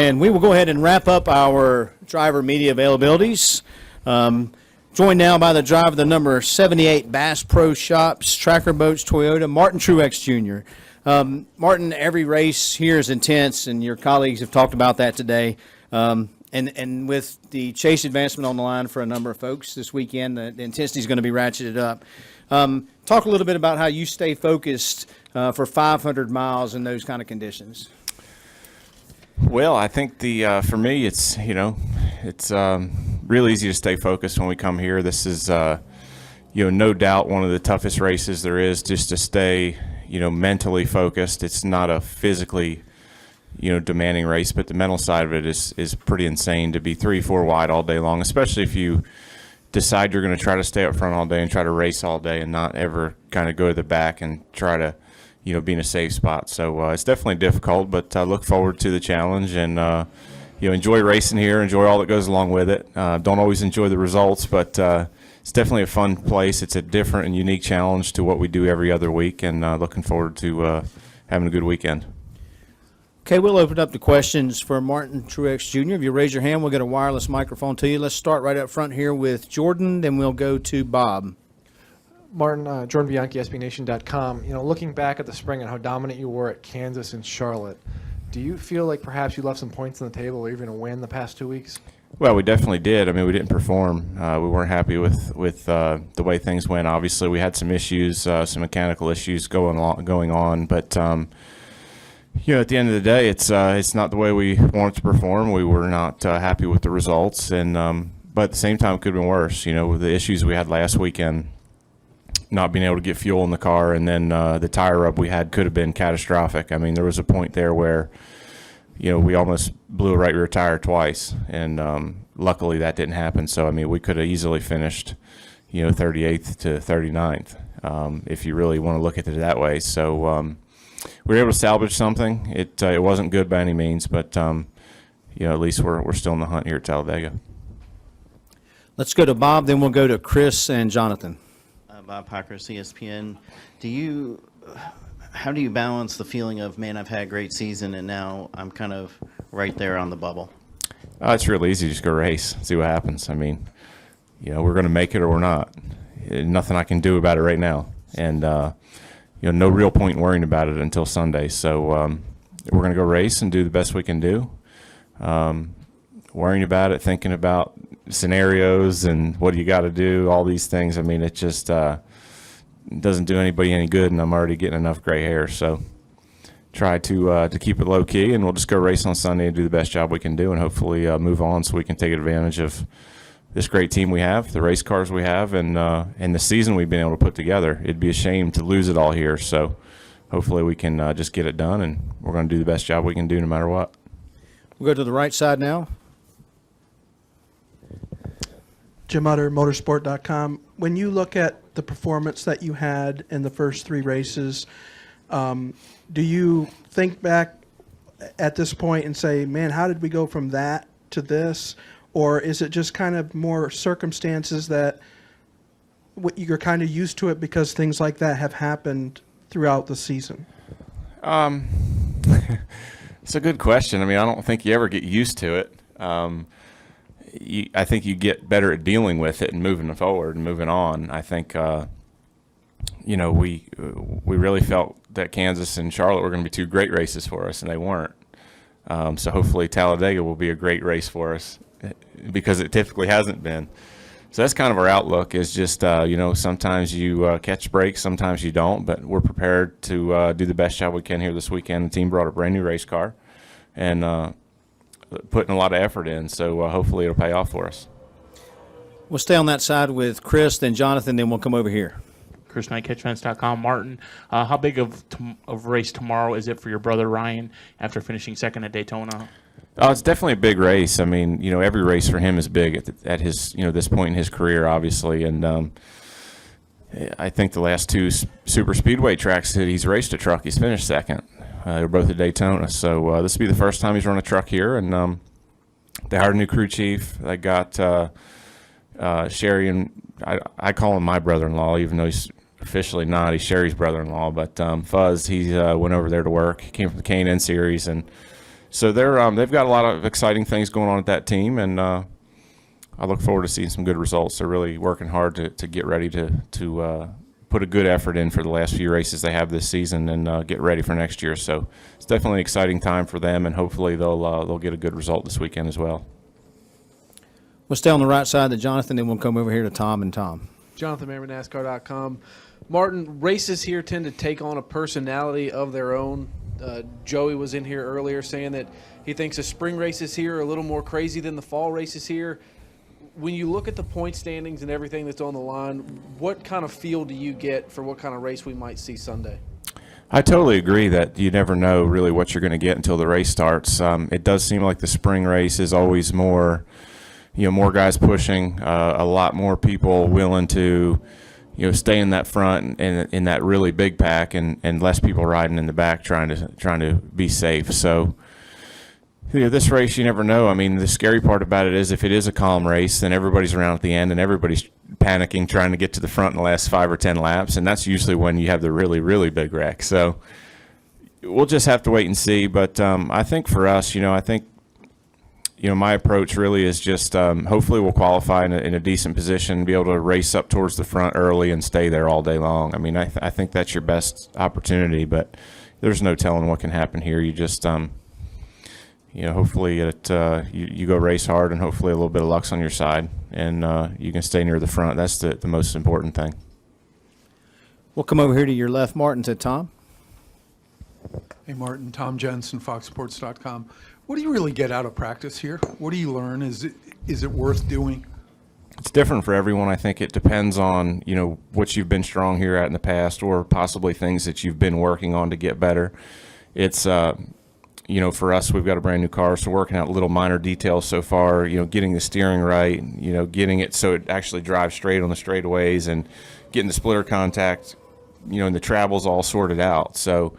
And we will go ahead and wrap up our driver media availabilities. Joined now by the driver of the number 78 Bass Pro Shops, Tracker Boats Toyota, Martin Truex Jr. Martin, every race here is intense, and your colleagues have talked about that today. And with the chase advancement on the line for a number of folks this weekend, the intensity is going to be ratcheted up. Talk a little bit about how you stay focused for 500 miles in those kind of conditions. Well, I think for me, it's real easy to stay focused when we come here. This is no doubt one of the toughest races there is, just to stay mentally focused. It's not a physically demanding race, but the mental side of it is pretty insane to be 3-4 wide all day long, especially if you decide you're going to try to stay up front all day and try to race all day and not ever kind of go to the back and try to be in a safe spot. So it's definitely difficult, but I look forward to the challenge and enjoy racing here, enjoy all that goes along with it. Don't always enjoy the results, but it's definitely a fun place. It's a different and unique challenge to what we do every other week, and looking forward to having a good weekend. Okay, we'll open up the questions for Martin Truex Jr. If you raise your hand, we'll get a wireless microphone to you. Let's start right up front here with Jordan, then we'll go to Bob. Martin, Jordan Bianchi, SBNation.com. Looking back at the spring and how dominant you were at Kansas and Charlotte, do you feel like perhaps you left some points on the table or even a win the past 2 weeks? Well, we definitely did. I mean, we didn't perform. We weren't happy with the way things went. Obviously, we had some issues, some mechanical issues going on. But at the end of the day, it's not the way we wanted to perform. We were not happy with the results, and but at the same time, it could have been worse. With the issues we had last weekend, not being able to get fuel in the car, and then the tire rub we had could have been catastrophic. I mean, there was a point there where we almost blew a right rear tire twice, and luckily that didn't happen. So, I mean, we could have easily finished, 38th to 39th, if you really want to look at it that way. So we were able to salvage something. It wasn't good by any means, but, at least we're still in the hunt here at Talladega. Let's go to Bob, then we'll go to Chris and Jonathan. Bob Parker, ESPN. How do you balance the feeling of, man, I've had a great season and now I'm kind of right there on the bubble? It's real easy. Just go race, see what happens. I mean, we're going to make it or we're not. Nothing I can do about it right now. And, no real point in worrying about it until Sunday. So we're going to go race and do the best we can do. Worrying about it, thinking about scenarios and what do you got to do, all these things. I mean, it just doesn't do anybody any good, and I'm already getting enough gray hair. So try to keep it low key, and we'll just go race on Sunday and do the best job we can do, and hopefully move on so we can take advantage of this great team we have, the race cars we have, and the season we've been able to put together. It'd be a shame to lose it all here. So hopefully we can just get it done, and we're going to do the best job we can do no matter what. We'll go to the right side now. Jim Utter, motorsport.com. When you look at the performance that you had in the first three races, do you think back at this point and say, man, how did we go from that to this? Or is it just kind of more circumstances that you're kind of used to it because things like that have happened throughout the season? It's a good question. I mean, I don't think you ever get used to it. I think you get better at dealing with it and moving forward and moving on. I think, we really felt that Kansas and Charlotte were going to be two great races for us, and they weren't. So hopefully Talladega will be a great race for us because it typically hasn't been. So that's kind of our outlook is just, sometimes you catch breaks, sometimes you don't, but we're prepared to do the best job we can here this weekend. The team brought a brand new race car and putting a lot of effort in, so hopefully it'll pay off for us. We'll stay on that side with Chris, then Jonathan, then we'll come over here. Chris Knight, CatchFence.com. Martin, how big of race tomorrow is it for your brother Ryan after finishing second at Daytona? It's definitely a big race. I mean, every race for him is big at his, this point in his career, obviously. And I think the last two super speedway tracks that he's raced a truck, he's finished second. They're both at Daytona. So this will be the first time he's run a truck here. And they hired a new crew chief. They got Sherry, and I call him my brother-in-law, even though he's officially not. He's Sherry's brother-in-law. But Fuzz, he went over there to work. He came from the K&N series and So they've got a lot of exciting things going on at that team, and I look forward to seeing some good results. They're really working hard to get ready to put a good effort in for the last few races they have this season and get ready for next year. So it's definitely an exciting time for them, and hopefully they'll get a good result this weekend as well. We'll stay on the right side of Jonathan, then we'll come over here to Tom and Tom. Jonathan Merriman, NASCAR.com. Martin, races here tend to take on a personality of their own. Joey was in here earlier saying that he thinks the spring races here are a little more crazy than the fall races here. When you look at the point standings and everything that's on the line, what kind of feel do you get for what kind of race we might see Sunday? I totally agree that you never know really what you're going to get until the race starts. It does seem like the spring race is always more, more guys pushing, a lot more people willing to, stay in that front and in that really big pack, and less people riding in the back trying to be safe. So, this race, you never know. I mean, the scary part about it is if it is a calm race, then everybody's around at the end and everybody's panicking trying to get to the front in the last 5 or 10 laps, and that's usually when you have the really, really big wreck. So we'll just have to wait and see. But I think for us, I think my approach really is just hopefully we'll qualify in a decent position, be able to race up towards the front early and stay there all day long. I mean, I think that's your best opportunity, but there's no telling what can happen here. You just hopefully you go race hard, and hopefully a little bit of luck's on your side, and you can stay near the front. That's the most important thing. We'll come over here to your left, Martin, to Tom. Hey, Martin, Tom Jensen, FoxSports.com. What do you really get out of practice here? What do you learn? Is it worth doing? It's different for everyone. I think it depends on, what you've been strong here at in the past, or possibly things that you've been working on to get better. It's, for us, we've got a brand new car, so working out little minor details so far, getting the steering right, getting it so it actually drives straight on the straightaways, and getting the splitter contact, and the travel's all sorted out. So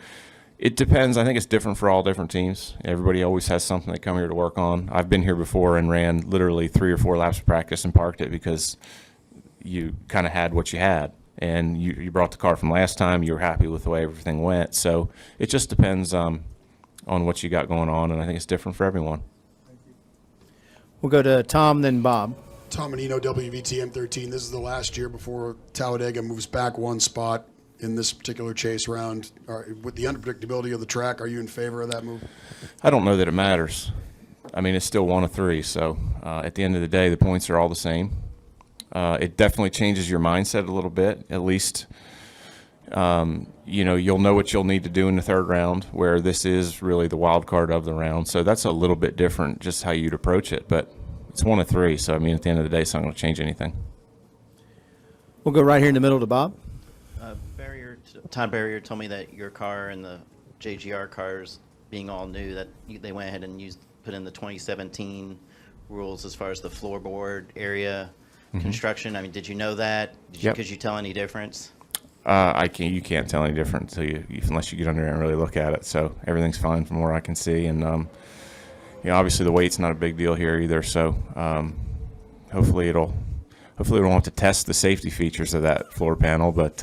it depends. I think it's different for all different teams. Everybody always has something they come here to work on. I've been here before and ran literally 3 or 4 laps of practice and parked it because you kind of had what you had. And you brought the car from last time. You were happy with the way everything went. So it just depends on what you got going on, and I think it's different for everyone. We'll go to Tom, then Bob. Tom Menino, WVTM 13. This is the last year before Talladega moves back one spot in this particular chase round. With the unpredictability of the track, are you in favor of that move? I don't know that it matters. I mean, it's still 1 of 3, so at the end of the day, the points are all the same. It definitely changes your mindset a little bit, at least. You'll know what you'll need to do in the third round, where this is really the wild card of the round. So that's a little bit different, just how you'd approach it. But it's 1 of 3, so I mean, at the end of the day, it's not going to change anything. We'll go right here in the middle to Bob. Todd Barrier told me that your car and the JGR cars being all new, that they went ahead and put in the 2017 rules as far as the floorboard area construction. I mean, did you know that? Could you tell any difference? You can't tell any difference unless you get under there and really look at it. So everything's fine from where I can see, and obviously the weight's not a big deal here either. So hopefully we don't have to test the safety features of that floor panel, but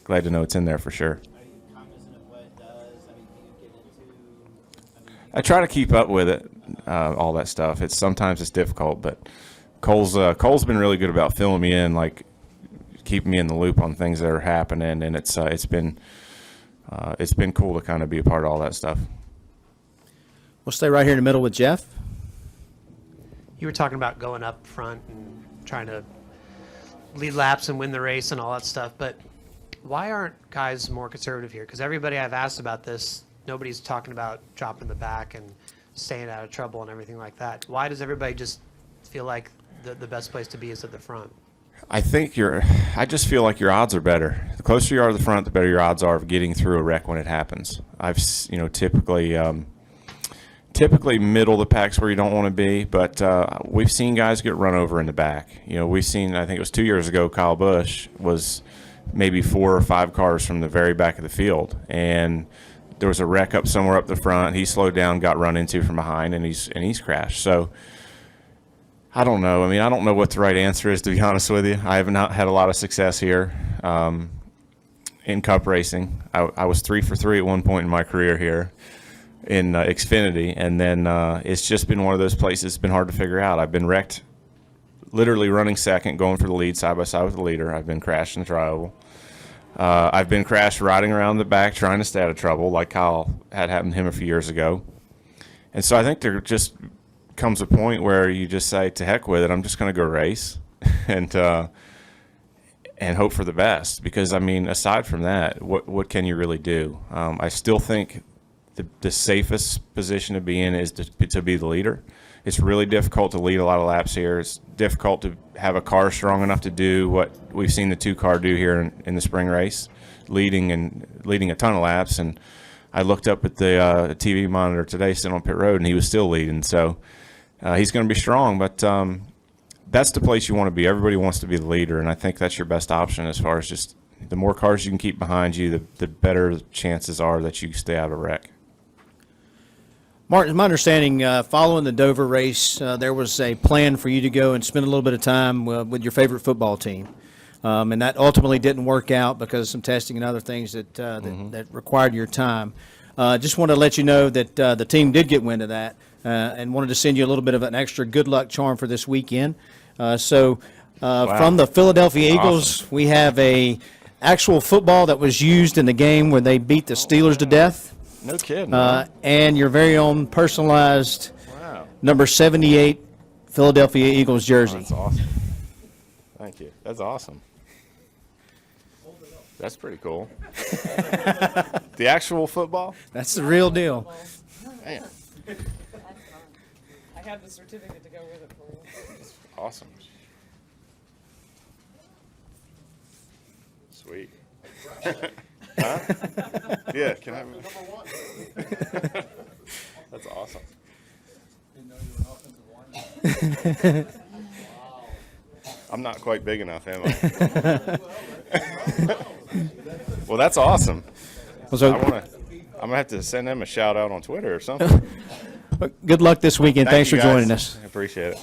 glad to know it's in there for sure. Are you cognizant of what it does? I mean, can you get into? I try to keep up with it, all that stuff. Sometimes it's difficult, but Cole's been really good about filling me in, like keeping me in the loop on things that are happening, and it's been cool to kind of be a part of all that stuff. We'll stay right here in the middle with Jeff. You were talking about going up front and trying to lead laps and win the race and all that stuff, but why aren't guys more conservative here? Because everybody I've asked about this, nobody's talking about dropping the back and staying out of trouble and everything like that. Why does everybody just feel like the best place to be is at the front? I just feel like your odds are better. The closer you are to the front, the better your odds are of getting through a wreck when it happens. I've, typically middle of the pack's where you don't want to be, but we've seen guys get run over in the back. We've seen, I think it was 2 years ago, Kyle Busch was maybe 4 or 5 cars from the very back of the field, and there was a wreck up somewhere up the front. He slowed down, got run into from behind, and he's crashed. So I don't know. I mean, I don't know what the right answer is, to be honest with you. I have not had a lot of success here in Cup racing. I was 3 for 3 at one point in my career here. in Xfinity, and then it's just been one of those places it's been hard to figure out. I've been wrecked literally running second, going for the lead side by side with the leader. I've been crashed in the tri-oval. I've been crashed riding around the back trying to stay out of trouble, like Kyle had happened to him a few years ago. And so I think there just comes a point where you just say, to heck with it, I'm just going to go race and hope for the best. Because, I mean, aside from that, what can you really do? I still think the safest position to be in is to be the leader. It's really difficult to lead a lot of laps here. It's difficult to have a car strong enough to do what we've seen the 2-car do here in the spring race, leading a ton of laps. And I looked up at the TV monitor today, sitting on pit road, and he was still leading. So he's going to be strong, but that's the place you want to be. Everybody wants to be the leader, and I think that's your best option as far as just the more cars you can keep behind you, the better chances are that you stay out of wreck. Martin, my understanding, following the Dover race, there was a plan for you to go and spend a little bit of time with your favorite football team. And that ultimately didn't work out because of some testing and other things that required your time. Just want to let you know that the team did get wind of that and wanted to send you a little bit of an extra good luck charm for this weekend. From the Philadelphia Eagles, we have a actual football that was used in the game where they beat the Steelers to death. No kidding. And your very own personalized number 78 Philadelphia Eagles jersey. Oh, that's awesome. Thank you. That's awesome. That's pretty cool. The actual football? That's the real deal. Man, I have the certificate to go with it for you. awesome. Sweet. Huh? Yeah, can I have it? That's awesome. I'm not quite big enough, am I? Well, that's awesome. I'm gonna have to send them a shout out on Twitter or something. Good luck this weekend. Thank Thanks you, for guys. joining us. I appreciate it.